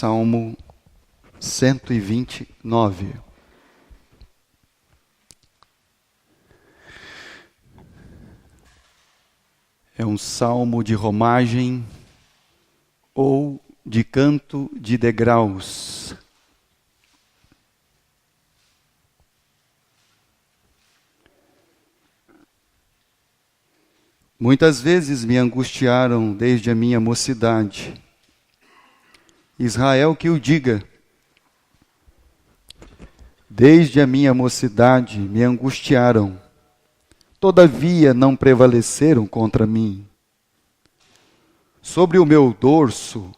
Salmo 129. É um salmo de romagem ou de canto de degraus. Muitas vezes me angustiaram desde a minha mocidade. Israel que o diga. Desde a minha mocidade me angustiaram, todavia não prevaleceram contra mim. Sobre o meu dorso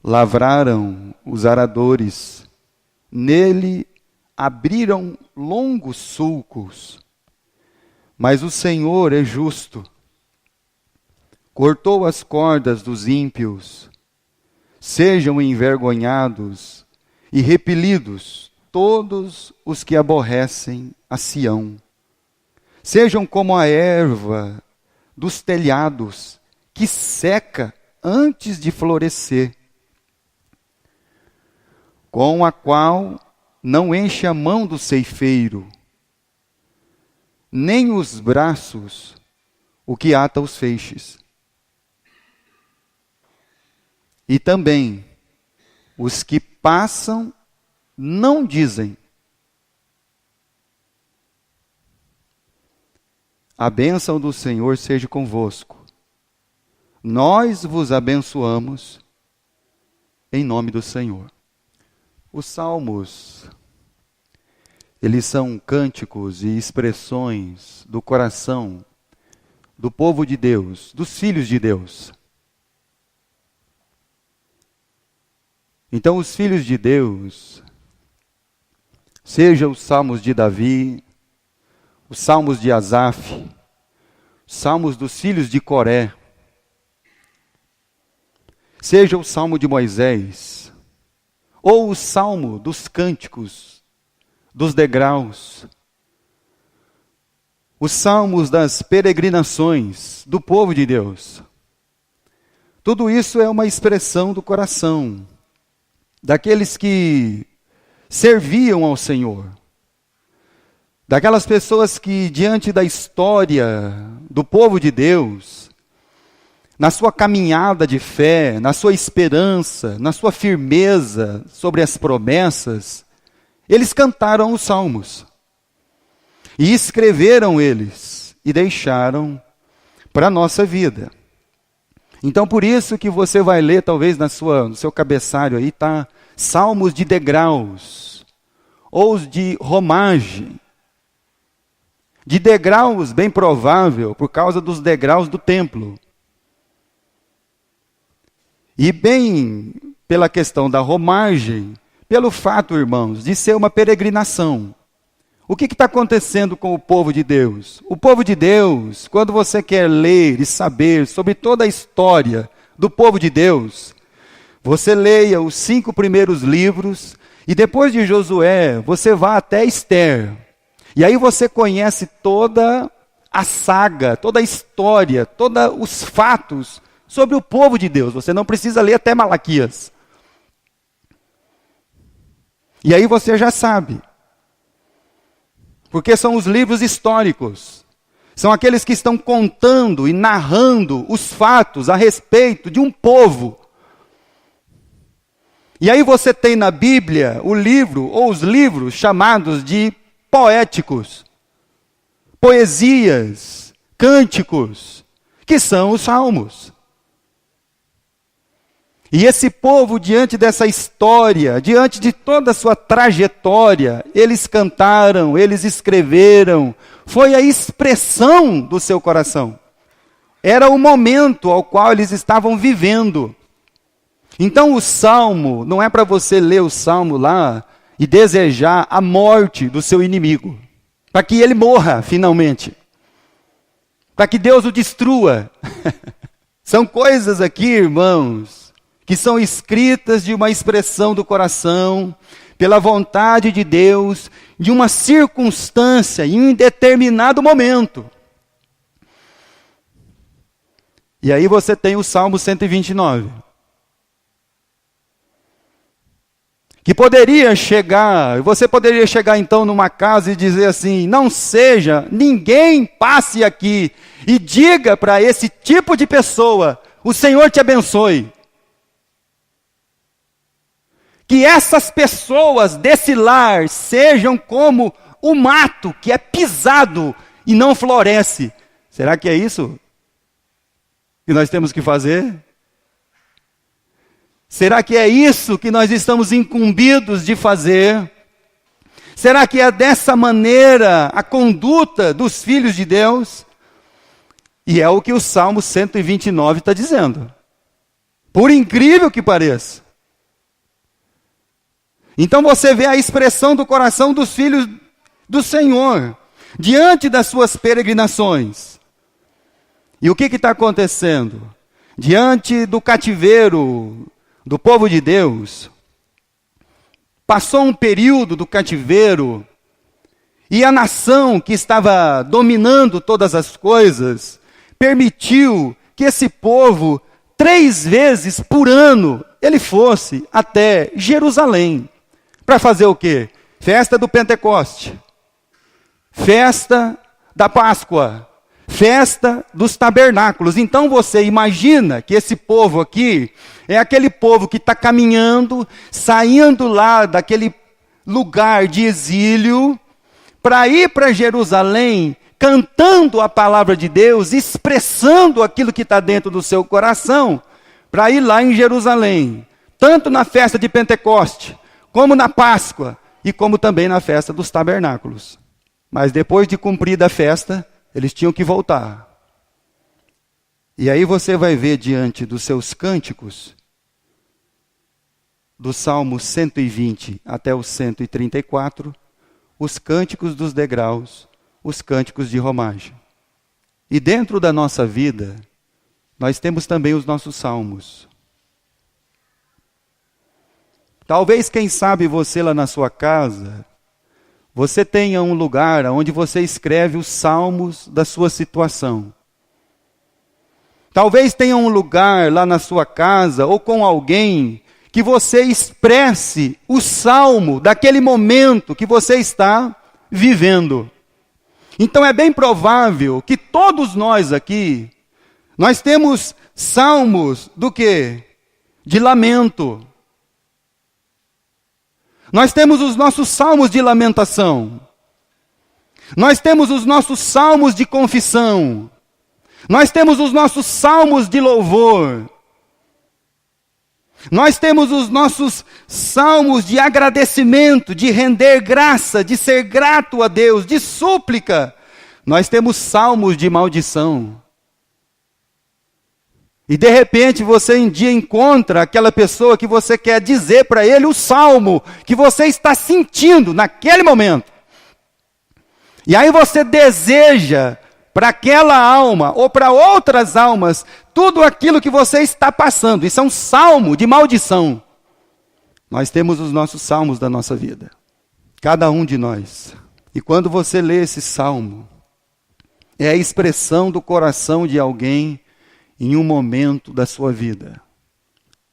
lavraram os aradores, nele abriram longos sulcos. Mas o Senhor é justo, cortou as cordas dos ímpios. Sejam envergonhados e repelidos todos os que aborrecem a Sião. Sejam como a erva dos telhados, que seca antes de florescer, com a qual não enche a mão do ceifeiro, nem os braços o que ata os feixes. E também os que passam não dizem: a bênção do Senhor seja convosco. Nós vos abençoamos em nome do Senhor. Os salmos, eles são cânticos e expressões do coração do povo de Deus, dos filhos de Deus. Então, os filhos de Deus, seja os salmos de Davi, os salmos de Asaf, os salmos dos filhos de Coré, seja o salmo de Moisés, ou o salmo dos cânticos, dos degraus, os salmos das peregrinações do povo de Deus. Tudo isso é uma expressão do coração daqueles que serviam ao Senhor, daquelas pessoas que, diante da história do povo de Deus, na sua caminhada de fé, na sua esperança, na sua firmeza sobre as promessas, eles cantaram os salmos, e escreveram eles, e deixaram para a nossa vida. Então, por isso que você vai ler, talvez no seu cabeçalho aí, tá? Salmos de degraus, ou de romagem. De degraus, bem provável, por causa dos degraus do templo. E bem pela questão da romagem, pelo fato, irmãos, de ser uma peregrinação. O que está acontecendo com o povo de Deus? O povo de Deus, quando você quer ler e saber sobre toda a história do povo de Deus, você leia os 5 primeiros livros, e depois de Josué, você vá até Esther. E aí você conhece toda a saga, toda a história, todos os fatos sobre o povo de Deus. Você não precisa ler até Malaquias. E aí você já sabe. Porque são os livros históricos. São aqueles que estão contando e narrando os fatos a respeito de um povo. E aí você tem na Bíblia o livro, ou os livros chamados de poéticos. Poesias, cânticos, que são os salmos. E esse povo, diante dessa história, diante de toda a sua trajetória, eles cantaram, eles escreveram, foi a expressão do seu coração. Era o momento ao qual eles estavam vivendo. Então o salmo, não é para você ler o salmo lá e desejar a morte do seu inimigo, para que ele morra finalmente, para que Deus o destrua. São coisas aqui, irmãos, que são escritas de uma expressão do coração, pela vontade de Deus, de uma circunstância, em um determinado momento. E aí você tem o Salmo 129. que poderia chegar, você poderia chegar então numa casa e dizer assim: não seja, ninguém passe aqui e diga para esse tipo de pessoa: o Senhor te abençoe. Que essas pessoas desse lar sejam como o mato que é pisado e não floresce. Será que é isso que nós temos que fazer? Será que é isso que nós estamos incumbidos de fazer? Será que é dessa maneira a conduta dos filhos de Deus? E é o que o Salmo 129 está dizendo. Por incrível que pareça. Então você vê a expressão do coração dos filhos do Senhor, diante das suas peregrinações. E o que está acontecendo? Diante do cativeiro do povo de Deus, passou um período do cativeiro, e a nação que estava dominando todas as coisas, permitiu que esse povo, 3 vezes por ano, ele fosse até Jerusalém. Para fazer o quê? Festa do Pentecoste, festa da Páscoa, festa dos tabernáculos. Então você imagina que esse povo aqui é aquele povo que está caminhando, saindo lá daquele lugar de exílio, para ir para Jerusalém, cantando a palavra de Deus, expressando aquilo que está dentro do seu coração, para ir lá em Jerusalém, tanto na festa de Pentecoste, como na Páscoa, e como também na festa dos tabernáculos. Mas depois de cumprida a festa, eles tinham que voltar. E aí você vai ver diante dos seus cânticos, do Salmo 120 até o 134, os cânticos dos degraus, os cânticos de romagem. E dentro da nossa vida, nós temos também os nossos salmos. Talvez, quem sabe, você lá na sua casa, você tenha um lugar onde você escreve os salmos da sua situação. Talvez tenha um lugar lá na sua casa, ou com alguém, que você expresse o salmo daquele momento que você está vivendo. Então é bem provável que todos nós aqui, nós temos salmos do quê? De lamento. Nós temos os nossos salmos de lamentação. Nós temos os nossos salmos de confissão. Nós temos os nossos salmos de louvor. Nós temos os nossos salmos de agradecimento, de render graça, de ser grato a Deus, de súplica. Nós temos salmos de maldição. E de repente você um dia encontra aquela pessoa que você quer dizer para ele o salmo que você está sentindo naquele momento. E aí você deseja para aquela alma ou para outras almas tudo aquilo que você está passando. Isso é um salmo de maldição. Nós temos os nossos salmos da nossa vida. Cada um de nós. E quando você lê esse salmo, é a expressão do coração de alguém em um momento da sua vida.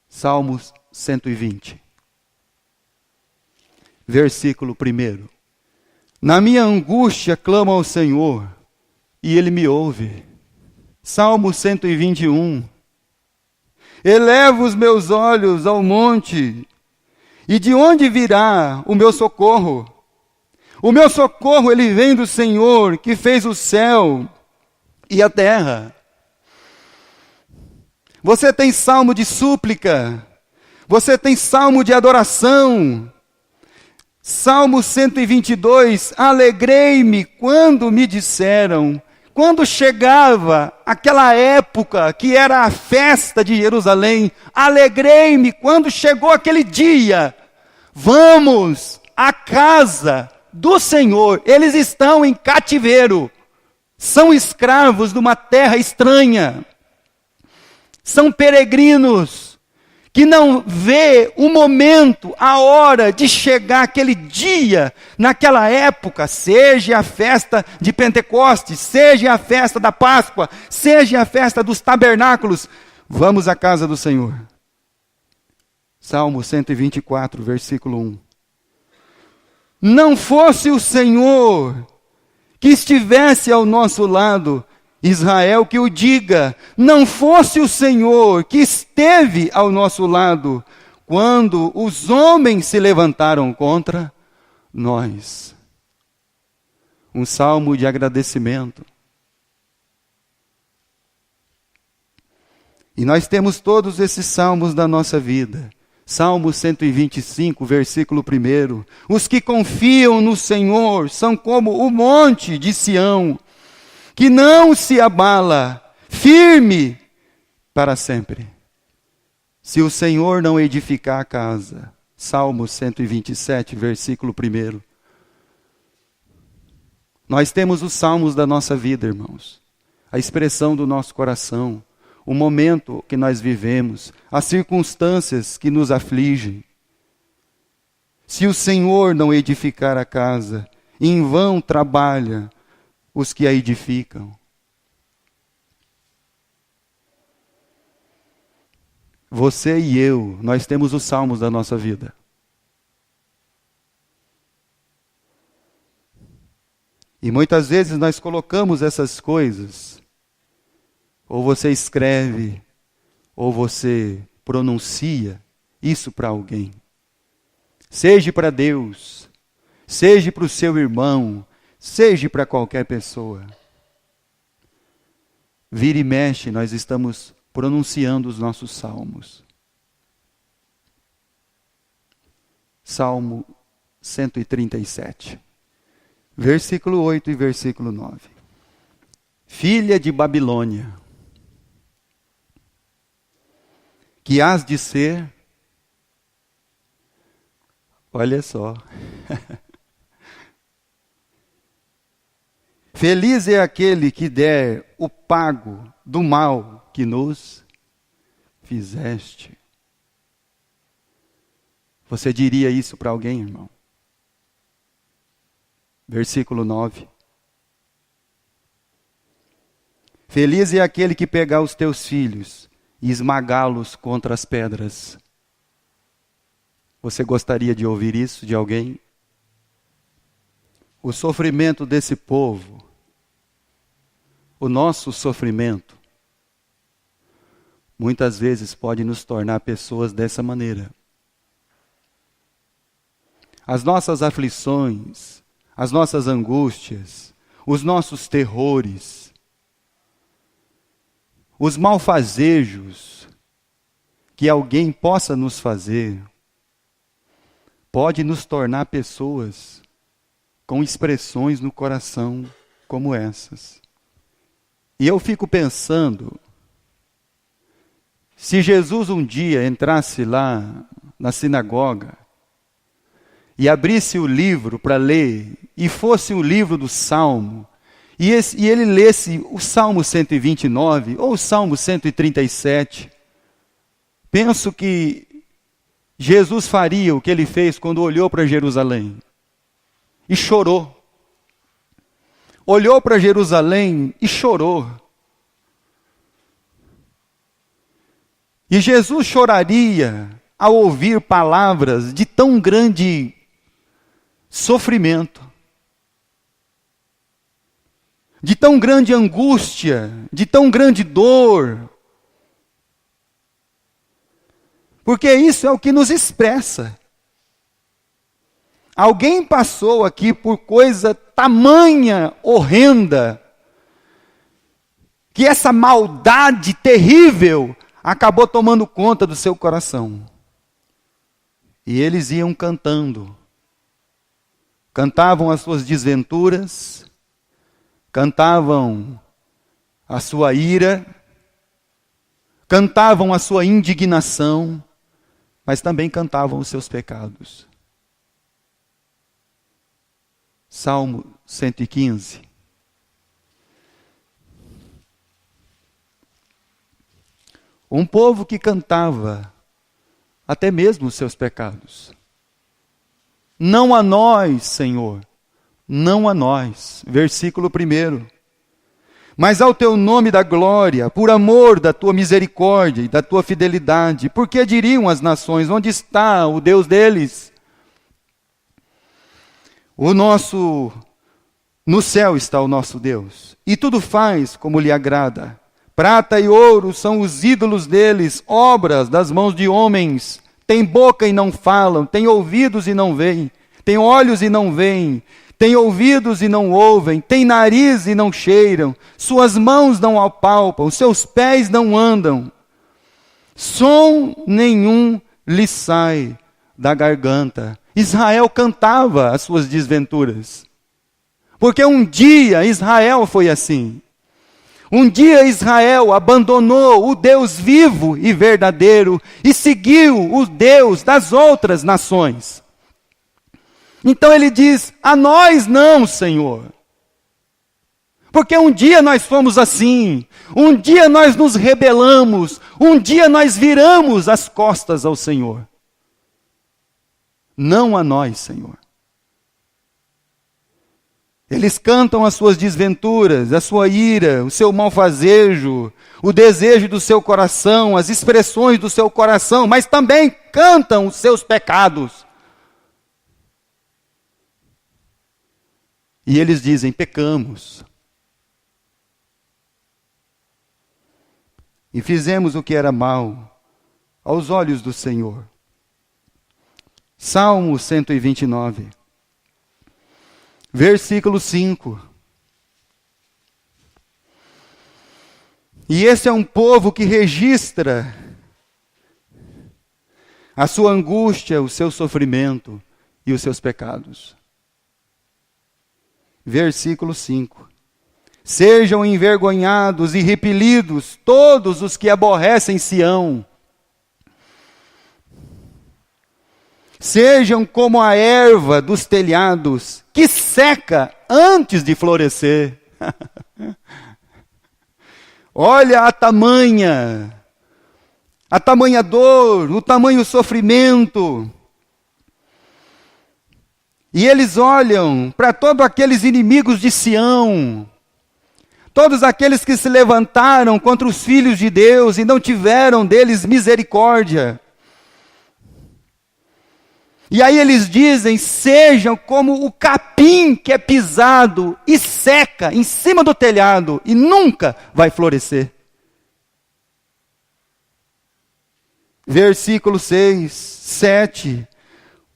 Salmos 120. Versículo 1. Na minha angústia clamo ao Senhor, e Ele me ouve. Salmo 121. Elevo os meus olhos ao monte, e de onde virá o meu socorro? O meu socorro, ele vem do Senhor, que fez o céu e a terra. Você tem salmo de súplica, você tem salmo de adoração. Salmo 122, alegrei-me quando me disseram, quando chegava aquela época que era a festa de Jerusalém, alegrei-me quando chegou aquele dia, vamos à casa do Senhor. Eles estão em cativeiro, são escravos de uma terra estranha, são peregrinos, que não vê o momento, a hora de chegar aquele dia, naquela época, seja a festa de Pentecostes, seja a festa da Páscoa, seja a festa dos tabernáculos, vamos à casa do Senhor. Salmo 124, versículo 1. Não fosse o Senhor que estivesse ao nosso lado, Israel que o diga, não fosse o Senhor que esteve ao nosso lado, quando os homens se levantaram contra nós. Um salmo de agradecimento. E nós temos todos esses salmos da nossa vida. Salmo 125, versículo 1. Os que confiam no Senhor são como o monte de Sião, que não se abala, firme para sempre. Se o Senhor não edificar a casa. Salmo 127, versículo 1. Nós temos os salmos da nossa vida, irmãos. A expressão do nosso coração. O momento que nós vivemos, as circunstâncias que nos afligem. Se o Senhor não edificar a casa, em vão trabalha os que a edificam. Você e eu, nós temos os salmos da nossa vida. E muitas vezes nós colocamos essas coisas. Ou você escreve, ou você pronuncia isso para alguém. Seja para Deus, seja para o seu irmão, seja para qualquer pessoa. Vira e mexe, nós estamos pronunciando os nossos salmos. Salmo 137, versículo 8 e versículo 9. Filha de Babilônia, que hás de ser, olha só, feliz é aquele que der o pago do mal que nos fizeste. Você diria isso para alguém, irmão? Versículo 9. Feliz é aquele que pegar os teus filhos e esmagá-los contra as pedras. Você gostaria de ouvir isso de alguém? O sofrimento desse povo, o nosso sofrimento, muitas vezes pode nos tornar pessoas dessa maneira. As nossas aflições, as nossas angústias, os nossos terrores, os malfazejos que alguém possa nos fazer, pode nos tornar pessoas com expressões no coração como essas. E eu fico pensando, se Jesus um dia entrasse lá na sinagoga e abrisse o livro para ler, e fosse o livro do Salmo, e ele lesse o Salmo 129 ou o Salmo 137, penso que Jesus faria o que ele fez quando olhou para Jerusalém e chorou. Olhou para Jerusalém e chorou. E Jesus choraria ao ouvir palavras de tão grande sofrimento, de tão grande angústia, de tão grande dor. Porque isso é o que nos expressa. Alguém passou aqui por coisa tamanha, horrenda, que essa maldade terrível acabou tomando conta do seu coração. E eles iam cantando. Cantavam as suas desventuras, cantavam a sua ira, cantavam a sua indignação, mas também cantavam os seus pecados. Salmo 115. Um povo que cantava até mesmo os seus pecados. Não a nós, Senhor, não a nós. Versículo 1. mas ao teu nome da glória, por amor da tua misericórdia e da tua fidelidade. Porque diriam as nações: onde está o Deus deles? No céu está o nosso Deus, e tudo faz como lhe agrada. Prata e ouro são os ídolos deles, obras das mãos de homens. Tem boca e não falam, tem ouvidos e não veem, tem olhos e não veem, tem ouvidos e não ouvem, tem nariz e não cheiram, suas mãos não apalpam, seus pés não andam. Som nenhum lhe sai da garganta. Israel cantava as suas desventuras. Porque um dia Israel foi assim. Um dia Israel abandonou o Deus vivo e verdadeiro e seguiu o Deus das outras nações. Então ele diz: a nós não, Senhor. Porque um dia nós fomos assim, um dia nós nos rebelamos, um dia nós viramos as costas ao Senhor. Não a nós, Senhor. Eles cantam as suas desventuras, a sua ira, o seu malfazejo, o desejo do seu coração, as expressões do seu coração, mas também cantam os seus pecados. E eles dizem: pecamos. E fizemos o que era mal aos olhos do Senhor. Salmo 129. Versículo 5. E esse é um povo que registra a sua angústia, o seu sofrimento e os seus pecados. Versículo 5. Sejam envergonhados e repelidos todos os que aborrecem Sião. Sejam como a erva dos telhados, que seca antes de florescer. Olha a tamanha dor, o tamanho sofrimento. E eles olham para todos aqueles inimigos de Sião, todos aqueles que se levantaram contra os filhos de Deus e não tiveram deles misericórdia. E aí eles dizem: sejam como o capim que é pisado e seca em cima do telhado e nunca vai florescer. Versículo 6, 7.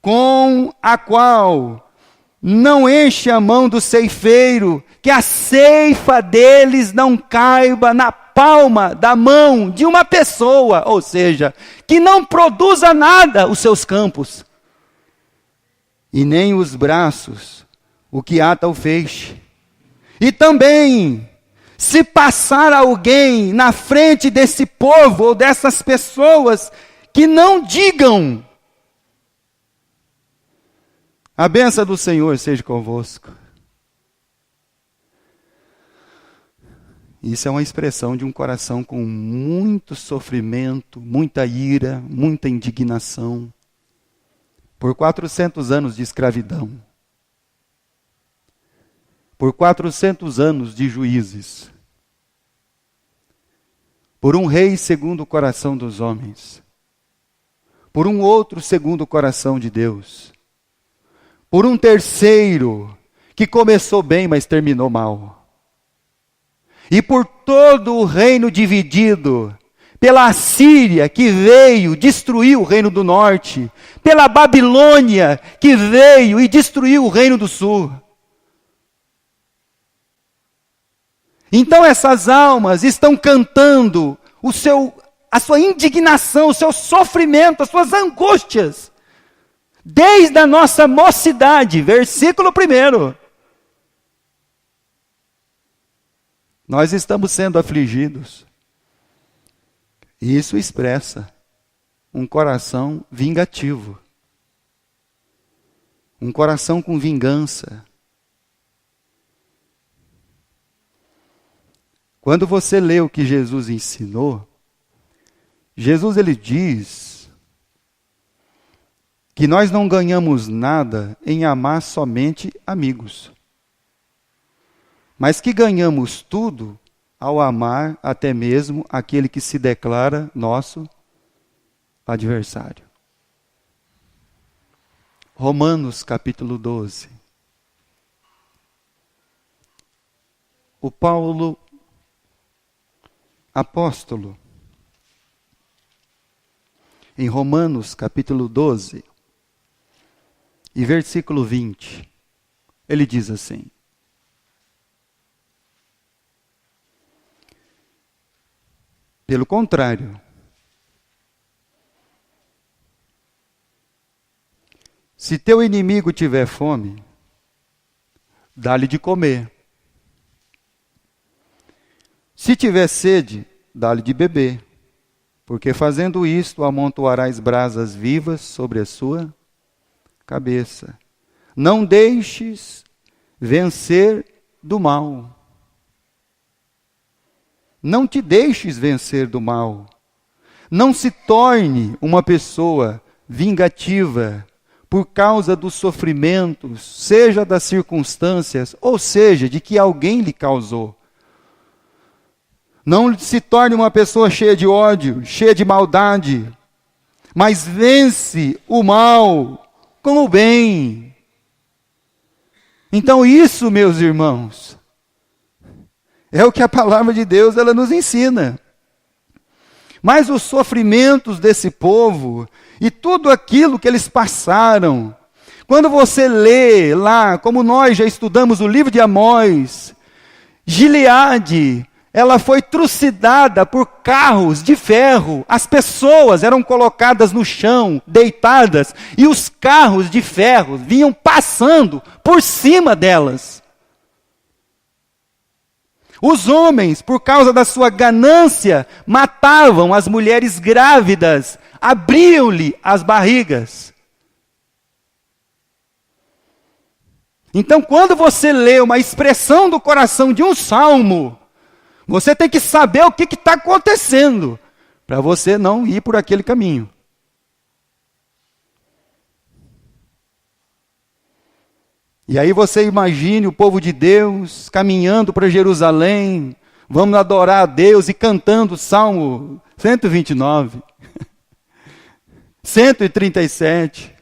Com a qual não enche a mão do ceifeiro, que a ceifa deles não caiba na palma da mão de uma pessoa, ou seja, que não produza nada os seus campos. E nem os braços, o que ata o feixe. E também, se passar alguém na frente desse povo ou dessas pessoas, que não digam: a bênção do Senhor seja convosco. Isso é uma expressão de um coração com muito sofrimento, muita ira, muita indignação. Por 400 anos de escravidão. Por 400 anos de juízes. Por um rei segundo o coração dos homens. Por um outro segundo o coração de Deus. Por um terceiro que começou bem, mas terminou mal. E por todo o reino dividido, pela Assíria, que veio destruir o reino do norte, pela Babilônia, que veio e destruiu o reino do sul. Então essas almas estão cantando a sua indignação, o seu sofrimento, as suas angústias, desde a nossa mocidade. Versículo 1. Nós estamos sendo afligidos. Isso expressa um coração vingativo. Um coração com vingança. Quando você lê o que Jesus ensinou, Jesus ele diz que nós não ganhamos nada em amar somente amigos, mas que ganhamos tudo ao amar até mesmo aquele que se declara nosso adversário. Romanos capítulo 12. O Paulo, apóstolo, em Romanos capítulo 12, e versículo 20, ele diz assim: pelo contrário, se teu inimigo tiver fome, dá-lhe de comer. Se tiver sede, dá-lhe de beber, porque fazendo isto amontoarás brasas vivas sobre a sua cabeça. Não deixes vencer do mal. Não te deixes vencer do mal. Não se torne uma pessoa vingativa por causa dos sofrimentos, seja das circunstâncias, ou seja, de que alguém lhe causou. Não se torne uma pessoa cheia de ódio, cheia de maldade, mas vence o mal com o bem. Então isso, meus irmãos, é o que a palavra de Deus ela nos ensina. Mas os sofrimentos desse povo e tudo aquilo que eles passaram, quando você lê lá, como nós já estudamos o livro de Amós, Gileade, ela foi trucidada por carros de ferro. As pessoas eram colocadas no chão, deitadas, e os carros de ferro vinham passando por cima delas. Os homens, por causa da sua ganância, matavam as mulheres grávidas, abriam-lhe as barrigas. Então, quando você lê uma expressão do coração de um salmo, você tem que saber o que está acontecendo, para você não ir por aquele caminho. E aí você imagine o povo de Deus caminhando para Jerusalém, vamos adorar a Deus e cantando o Salmo 129, 137.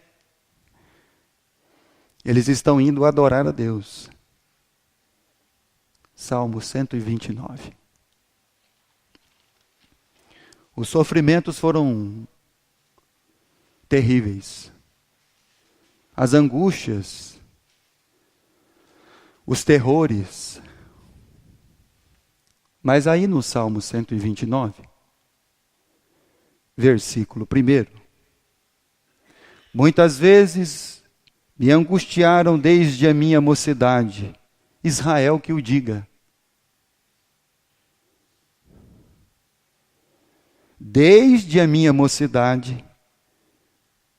Eles estão indo adorar a Deus. Salmo 129. Os sofrimentos foram terríveis. As angústias, os terrores. Mas aí no Salmo 129, versículo 1, muitas vezes me angustiaram desde a minha mocidade. Israel que o diga. Desde a minha mocidade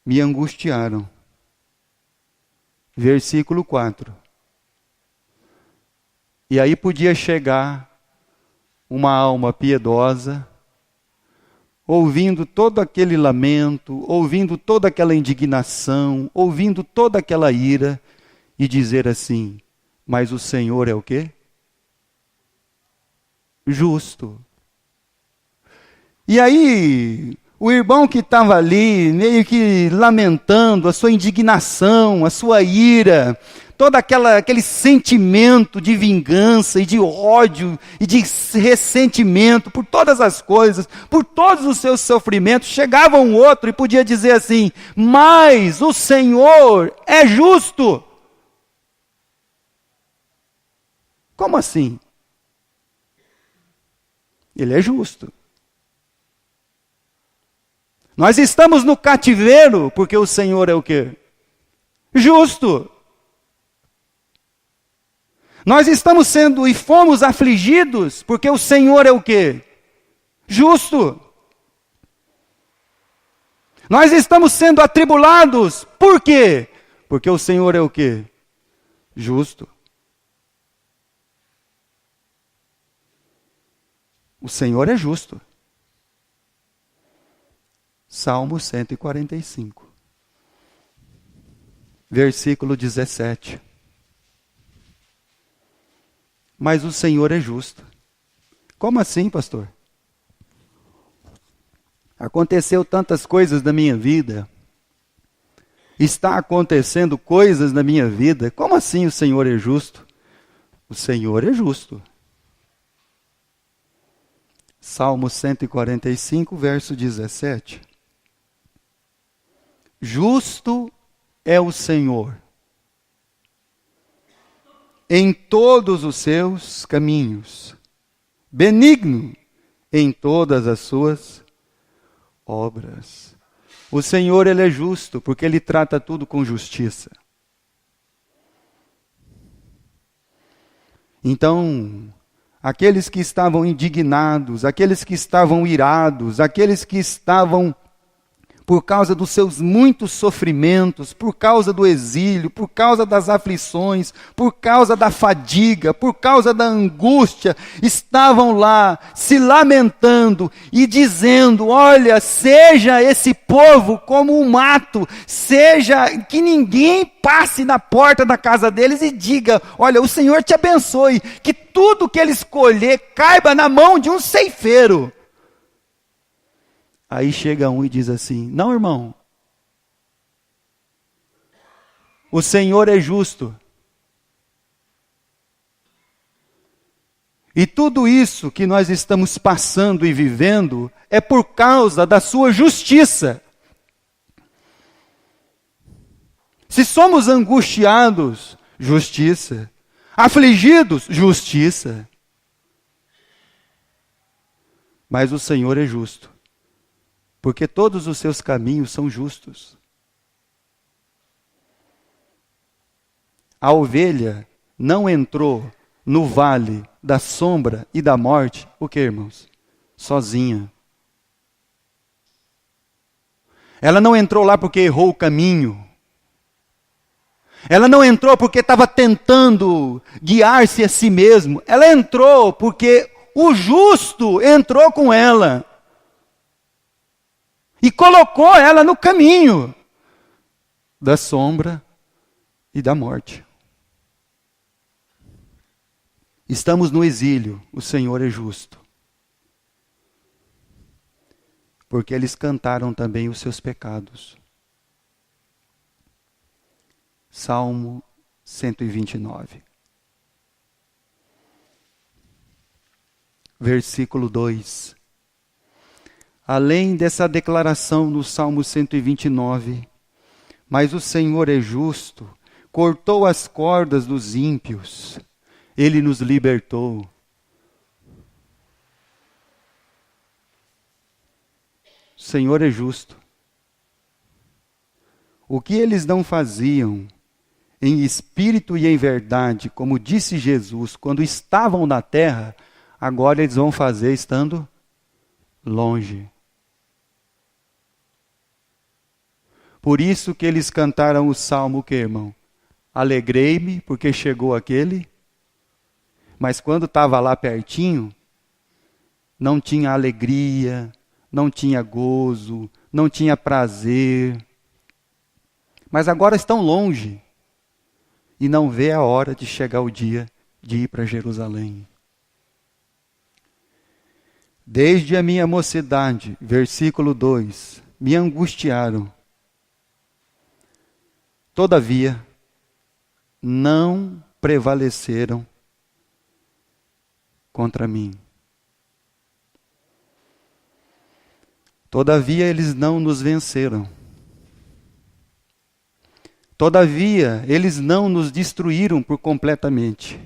me angustiaram. Versículo 4. E aí podia chegar uma alma piedosa, ouvindo todo aquele lamento, ouvindo toda aquela indignação, ouvindo toda aquela ira, e dizer assim: mas o Senhor é o quê? Justo. E aí, o irmão que estava ali, meio que lamentando a sua indignação, a sua ira, todo aquele sentimento de vingança e de ódio e de ressentimento por todas as coisas, por todos os seus sofrimentos, chegava um outro e podia dizer assim: mas o Senhor é justo. Como assim? Ele é justo. Nós estamos no cativeiro porque o Senhor é o quê? Justo. Nós estamos sendo e fomos afligidos porque o Senhor é o quê? Justo. Nós estamos sendo atribulados por quê? Porque o Senhor é o quê? Justo. O Senhor é justo. Salmo 145, versículo 17. Mas o Senhor é justo. Como assim, pastor? Aconteceu tantas coisas na minha vida. Está acontecendo coisas na minha vida. Como assim o Senhor é justo? O Senhor é justo. Salmo 145, verso 17. Justo é o Senhor em todos os seus caminhos, benigno em todas as suas obras. O Senhor, Ele é justo, porque Ele trata tudo com justiça. Então, aqueles que estavam indignados, aqueles que estavam irados, aqueles que estavam por causa dos seus muitos sofrimentos, por causa do exílio, por causa das aflições, por causa da fadiga, por causa da angústia, estavam lá se lamentando e dizendo: olha, seja esse povo como um mato, seja que ninguém passe na porta da casa deles e diga: olha, o Senhor te abençoe, que tudo que ele escolher caiba na mão de um ceifeiro. Aí chega um e diz assim: não, irmão, o Senhor é justo. E tudo isso que nós estamos passando e vivendo é por causa da sua justiça. Se somos angustiados, justiça. Afligidos, justiça. Mas o Senhor é justo, porque todos os seus caminhos são justos. A ovelha não entrou no vale da sombra e da morte, o que, irmãos? Sozinha. Ela não entrou lá porque errou o caminho. Ela não entrou porque estava tentando guiar-se a si mesmo. Ela entrou porque o justo entrou com ela e colocou ela no caminho da sombra e da morte. Estamos no exílio, o Senhor é justo. Porque eles cantaram também os seus pecados. Salmo 129. Versículo 2. Além dessa declaração no Salmo 129, mas o Senhor é justo, cortou as cordas dos ímpios, Ele nos libertou. O Senhor é justo. O que eles não faziam em espírito e em verdade, como disse Jesus, quando estavam na terra, agora eles vão fazer estando longe. Por isso que eles cantaram o salmo, o que, irmão? Alegrei-me porque chegou aquele, mas quando estava lá pertinho, não tinha alegria, não tinha gozo, não tinha prazer. Mas agora estão longe e não vê a hora de chegar o dia de ir para Jerusalém. Desde a minha mocidade, versículo 2, me angustiaram. Todavia, não prevaleceram contra mim. Todavia, eles não nos venceram. Todavia, eles não nos destruíram por completamente.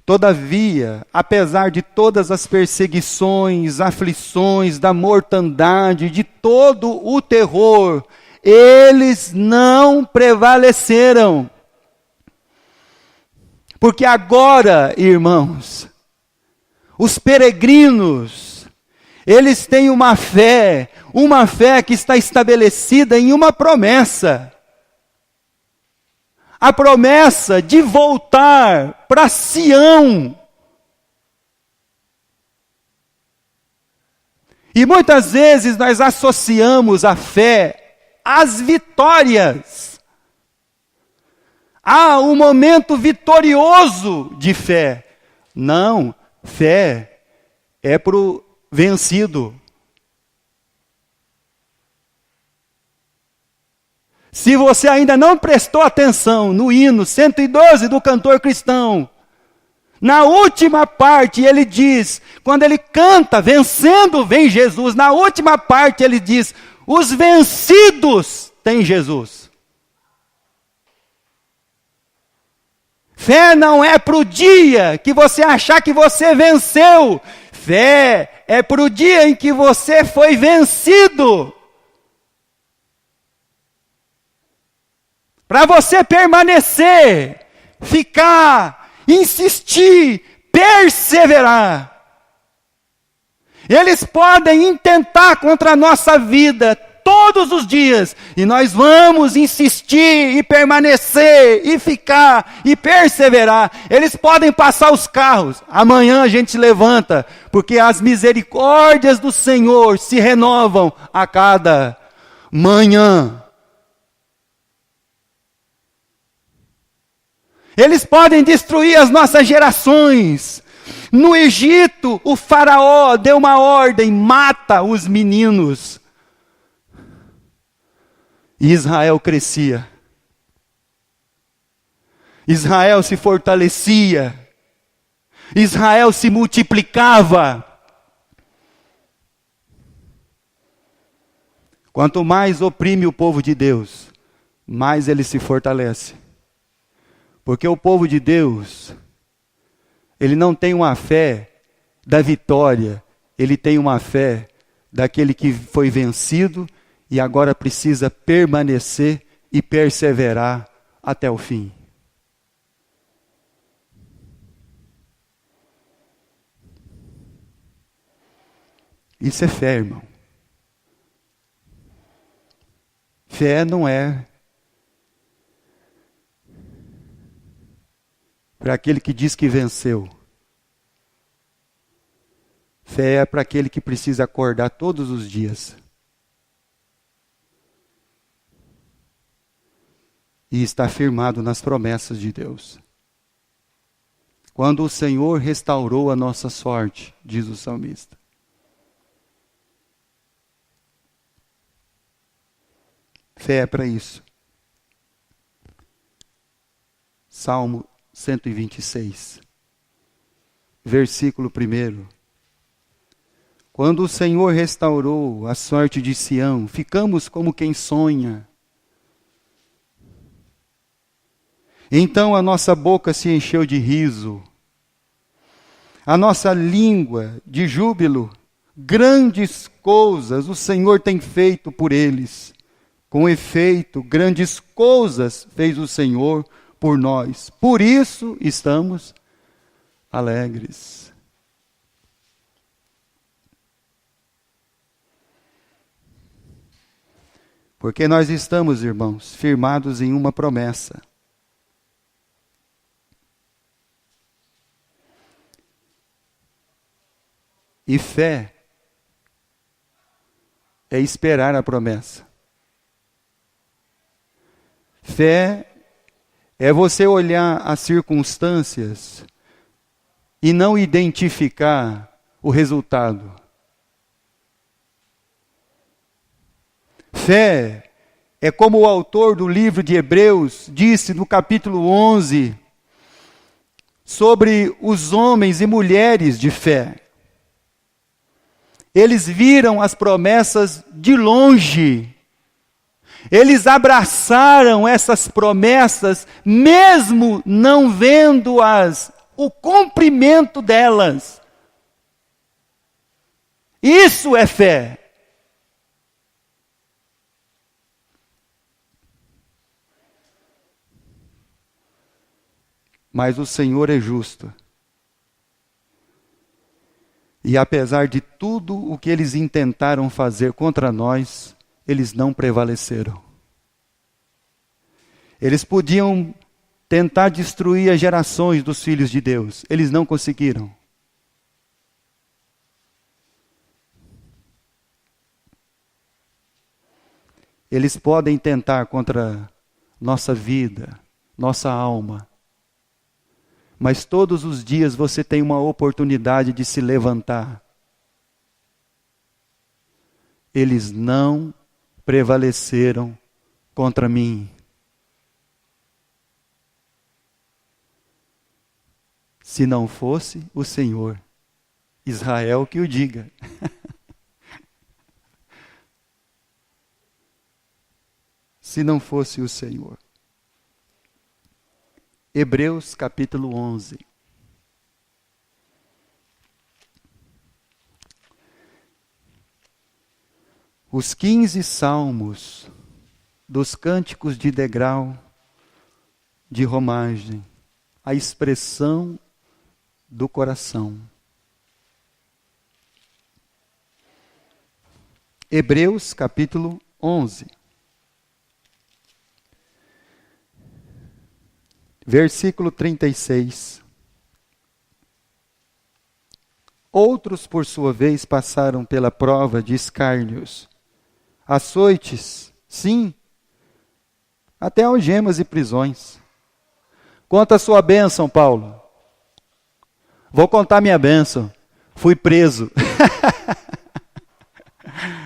Todavia, apesar de todas as perseguições, aflições, da mortandade, de todo o terror, eles não prevaleceram. Porque agora, irmãos, os peregrinos, eles têm uma fé que está estabelecida em uma promessa. A promessa de voltar para Sião. E muitas vezes nós associamos a fé às vitórias. Há um momento vitorioso de fé. Não, fé é para o vencido. Se você ainda não prestou atenção no hino 112 do cantor cristão, na última parte ele diz, quando ele canta, vencendo vem Jesus, na última parte ele diz, os vencidos têm Jesus. Fé não é para o dia que você achar que você venceu. Fé é para o dia em que você foi vencido. Para você permanecer, ficar, insistir, perseverar. Eles podem intentar contra a nossa vida todos os dias, e nós vamos insistir e permanecer, e ficar, e perseverar. Eles podem passar os carros, amanhã a gente levanta, porque as misericórdias do Senhor se renovam a cada manhã. Eles podem destruir as nossas gerações. No Egito, o faraó deu uma ordem, mata os meninos. E Israel crescia. Israel se fortalecia. Israel se multiplicava. Quanto mais oprime o povo de Deus, mais ele se fortalece. Porque o povo de Deus, ele não tem uma fé da vitória, ele tem uma fé daquele que foi vencido e agora precisa permanecer e perseverar até o fim. Isso é fé, irmão. Fé não é para aquele que diz que venceu. Fé é para aquele que precisa acordar todos os dias. E está firmado nas promessas de Deus. Quando o Senhor restaurou a nossa sorte, diz o salmista. Fé é para isso. Salmo 126, versículo 1. Quando o Senhor restaurou a sorte de Sião, ficamos como quem sonha. Então a nossa boca se encheu de riso, a nossa língua de júbilo. Grandes coisas o Senhor tem feito por eles. Com efeito, grandes coisas fez o Senhor por nós. Por isso estamos alegres. Porque nós estamos, irmãos, firmados em uma promessa. E fé é esperar a promessa. Fé é você olhar as circunstâncias e não identificar o resultado. Fé é como o autor do livro de Hebreus disse no capítulo 11, sobre os homens e mulheres de fé. Eles viram as promessas de longe. Eles abraçaram essas promessas, mesmo não vendo o cumprimento delas. Isso é fé. Mas o Senhor é justo. E apesar de tudo o que eles intentaram fazer contra nós, eles não prevaleceram. Eles podiam tentar destruir as gerações dos filhos de Deus. Eles não conseguiram. Eles podem tentar contra nossa vida, nossa alma. mas todos os dias você tem uma oportunidade de se levantar. Eles não prevaleceram contra mim. Se não fosse o Senhor, Israel que o diga. Se não fosse o Senhor. Hebreus capítulo 11. Os 15 salmos dos cânticos de degrau de romagem, a expressão do coração. Hebreus capítulo 11. Versículo 36. Outros, por sua vez, passaram pela prova de escárnios, açoites, sim, até algemas e prisões. Conta a sua bênção, Paulo. Vou contar minha bênção. Fui preso.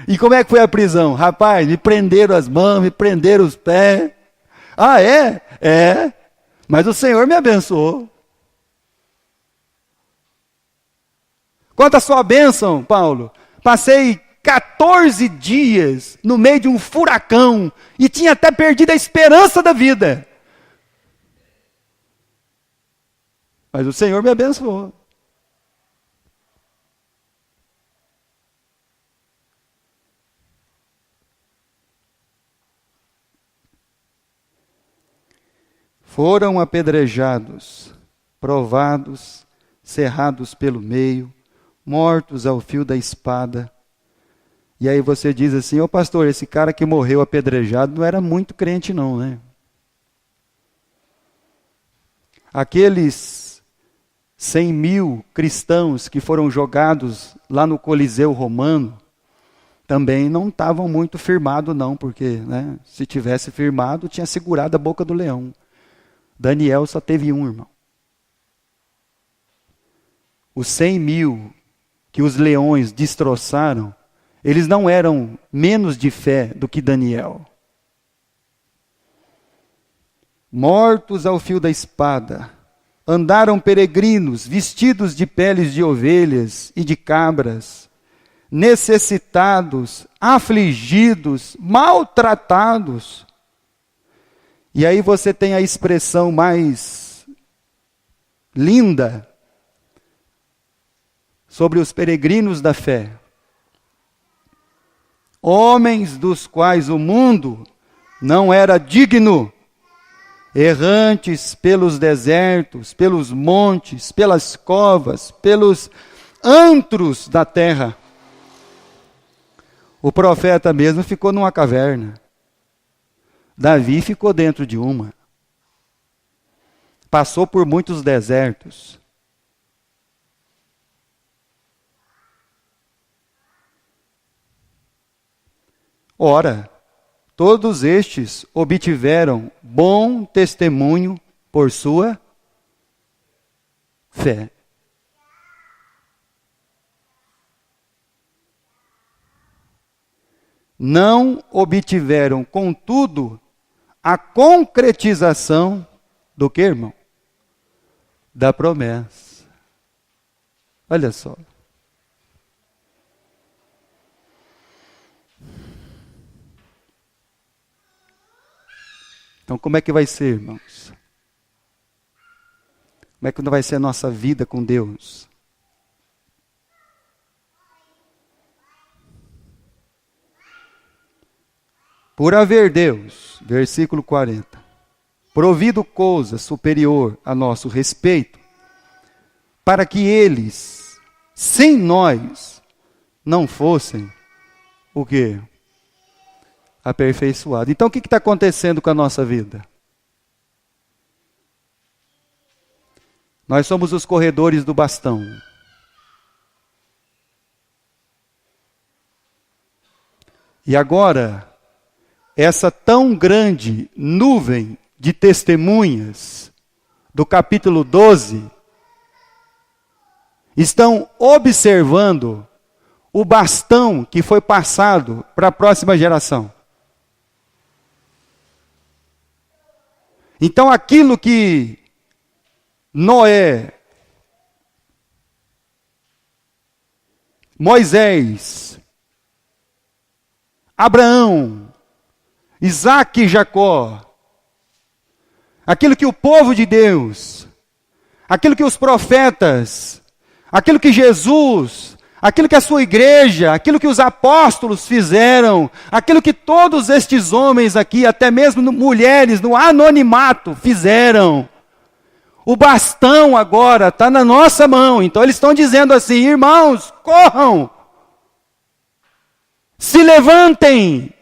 E como é que foi a prisão? Rapaz, me prenderam as mãos, me prenderam os pés. Ah, é? É. Mas o Senhor me abençoou. Conta a sua bênção, Paulo. Passei 14 dias no meio de um furacão e tinha até perdido a esperança da vida. Mas o Senhor me abençoou. Foram apedrejados, provados, cerrados pelo meio, mortos ao fio da espada. E aí você diz assim, ô pastor, esse cara que morreu apedrejado não era muito crente não, né? Aqueles 100.000 cristãos que foram jogados lá no Coliseu Romano, também não estavam muito firmados não, porque né, se tivesse firmado, tinha segurado a boca do leão. Daniel só teve um, irmão. Os 100.000 que os leões destroçaram, eles não eram menos de fé do que Daniel. Mortos ao fio da espada, andaram peregrinos, vestidos de peles de ovelhas e de cabras, necessitados, afligidos, maltratados. E aí você tem a expressão mais linda sobre os peregrinos da fé. Homens dos quais o mundo não era digno, errantes pelos desertos, pelos montes, pelas covas, pelos antros da terra. O profeta mesmo ficou numa caverna. Davi ficou dentro de uma. Passou por muitos desertos. Ora, todos estes obtiveram bom testemunho por sua fé. Não obtiveram, contudo, a concretização do que, irmão? Da promessa. Olha só. Então, como é que vai ser, irmãos? Como é que vai ser a nossa vida com Deus? Por haver Deus, versículo 40, provido coisa superior a nosso respeito, para que eles, sem nós, não fossem o quê? Aperfeiçoados. Então o que está acontecendo com a nossa vida? Nós somos os corredores do bastão. E agora, essa tão grande nuvem de testemunhas do capítulo 12, estão observando o bastão que foi passado para a próxima geração. Então aquilo que Noé, Moisés, Abraão, Isaac e Jacó, aquilo que o povo de Deus, aquilo que os profetas, aquilo que Jesus, aquilo que a sua igreja, aquilo que os apóstolos fizeram, aquilo que todos estes homens aqui, até mesmo mulheres, no anonimato, fizeram. O bastão agora está na nossa mão. Então eles estão dizendo assim: irmãos, corram, se levantem,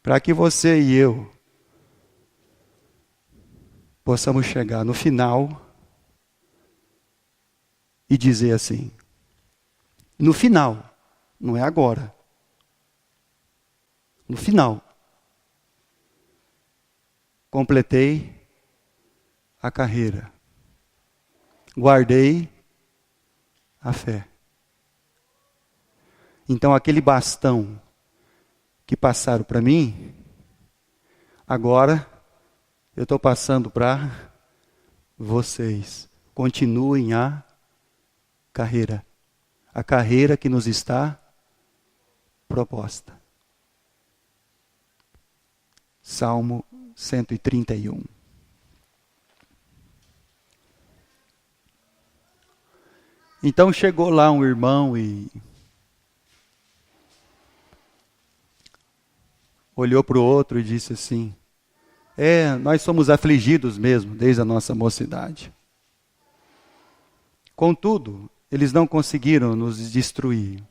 para que você e eu possamos chegar no final e dizer assim, no final, não é agora, no final, completei a carreira, guardei a fé. Então aquele bastão que passaram para mim, agora eu estou passando para vocês. Continuem a carreira que nos está proposta. Salmo 131. Então chegou lá um irmão e olhou para o outro e disse assim: nós somos afligidos mesmo, desde a nossa mocidade. Contudo, eles não conseguiram nos destruir.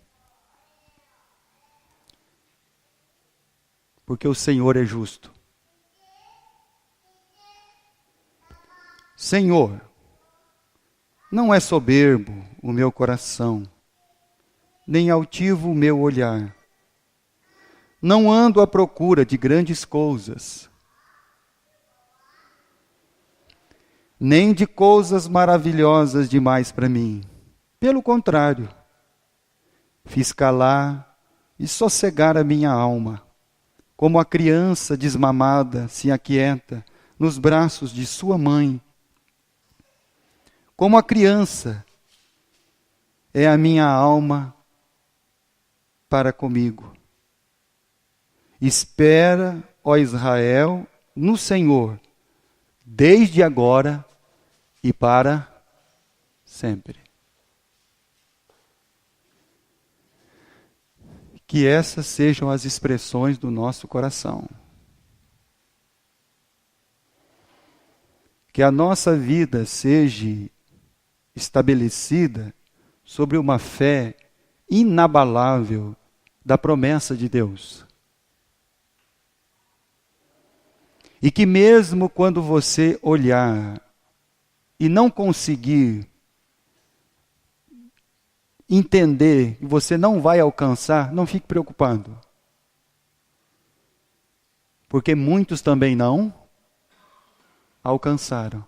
Porque o Senhor é justo. Senhor, não é soberbo o meu coração, nem altivo o meu olhar. Não ando à procura de grandes coisas, nem de coisas maravilhosas demais para mim. Pelo contrário, fiz calar e sossegar a minha alma, como a criança desmamada se aquieta nos braços de sua mãe. Como a criança é a minha alma para comigo. Espera, ó Israel, no Senhor, desde agora e para sempre. Que essas sejam as expressões do nosso coração. Que a nossa vida seja estabelecida sobre uma fé inabalável da promessa de Deus. E que mesmo quando você olhar e não conseguir entender que você não vai alcançar, não fique preocupado. Porque muitos também não alcançaram.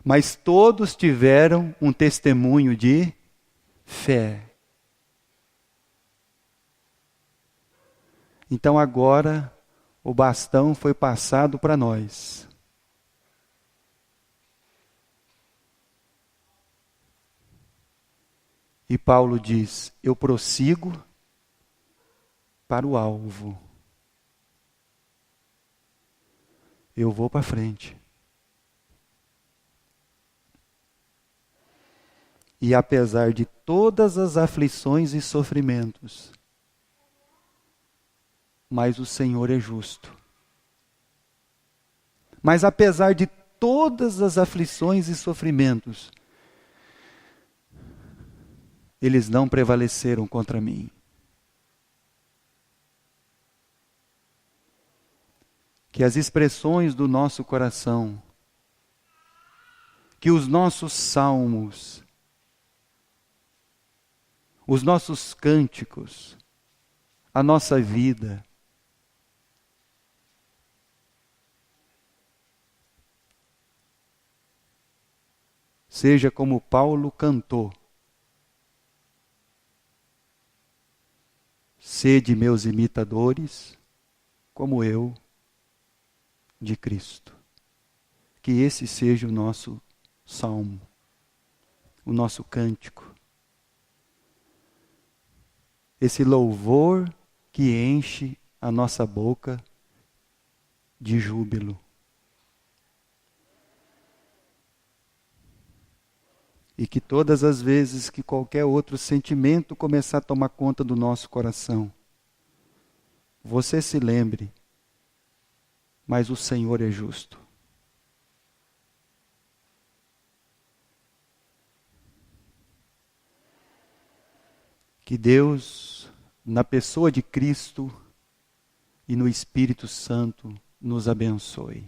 Mas todos tiveram um testemunho de fé. Então agora o bastão foi passado para nós. E Paulo diz: eu prossigo para o alvo. Eu vou para frente. E apesar de todas as aflições e sofrimentos, mas o Senhor é justo. Mas apesar de todas as aflições e sofrimentos, eles não prevaleceram contra mim. Que as expressões do nosso coração, que os nossos salmos, os nossos cânticos, a nossa vida, seja como Paulo cantou: sede meus imitadores, como eu de Cristo. Que esse seja o nosso salmo, o nosso cântico. Esse louvor que enche a nossa boca de júbilo. E que todas as vezes que qualquer outro sentimento começar a tomar conta do nosso coração, você se lembre, mas o Senhor é justo. Que Deus, na pessoa de Cristo e no Espírito Santo, nos abençoe.